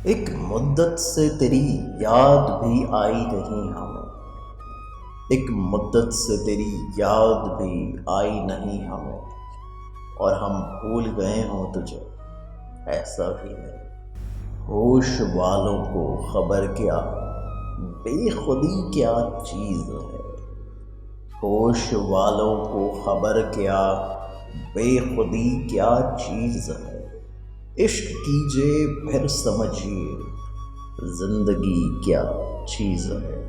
ایک مدت سے تیری یاد بھی آئی نہیں ہمیں، ایک مدت سے تیری یاد بھی آئی نہیں ہمیں، اور ہم بھول گئے ہوں تجھے، ایسا بھی نہیں۔ ہوش والوں کو خبر کیا بے خودی کیا چیز ہے، ہوش والوں کو خبر کیا بے خودی کیا چیز ہے۔ عشق کیجئے پھر سمجھیے زندگی کیا چیز ہے۔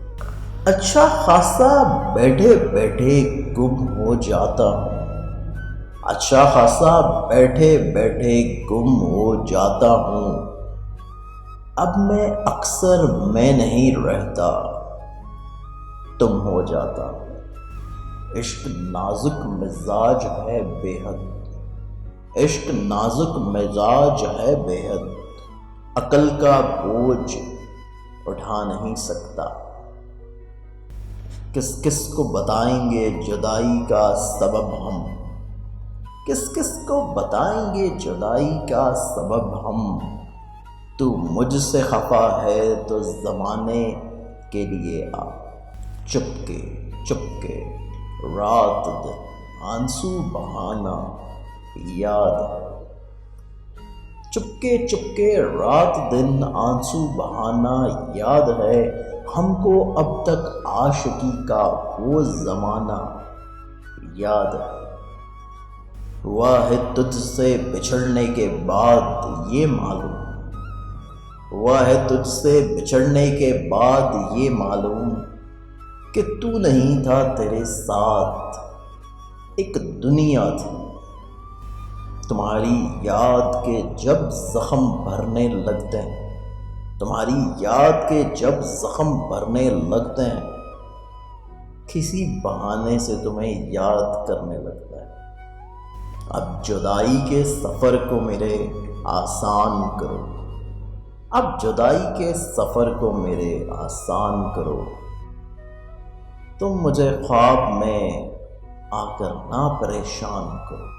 اچھا خاصا بیٹھے بیٹھے گم ہو جاتا ہوں، اچھا خاصا بیٹھے بیٹھے گم ہو جاتا ہوں، اب میں اکثر میں نہیں رہتا، تم ہو جاتا ہوں۔ عشق نازک مزاج ہے بے حد، عشق نازک مزاج ہے بے حد، عقل کا بوجھ اٹھا نہیں سکتا۔ کس کس کو بتائیں گے جدائی کا سبب ہم، کس کس کو بتائیں گے جدائی کا سبب ہم، تو مجھ سے خفا ہے تو زمانے کے لیے آ، چپکے چپکے رات دن آنسو بہانا یاد ہے، چپکے چپکے رات دن آنسو بہانا یاد ہے، ہم کو اب تک عاشقی کا وہ زمانہ یاد ہے۔ ہوا ہے تجھ سے بچھڑنے کے بعد یہ معلوم، ہوا ہے تجھ سے بچھڑنے کے بعد یہ معلوم، کہ تو نہیں تھا تیرے ساتھ ایک دنیا تھی۔ تمہاری یاد کے جب زخم بھرنے لگتے ہیں، تمہاری یاد کے جب زخم بھرنے لگتے ہیں، کسی بہانے سے تمہیں یاد کرنے لگتا ہے۔ اب جدائی کے سفر کو میرے آسان کرو، اب جدائی کے سفر کو میرے آسان کرو، تم مجھے خواب میں آ کر نہ پریشان کرو۔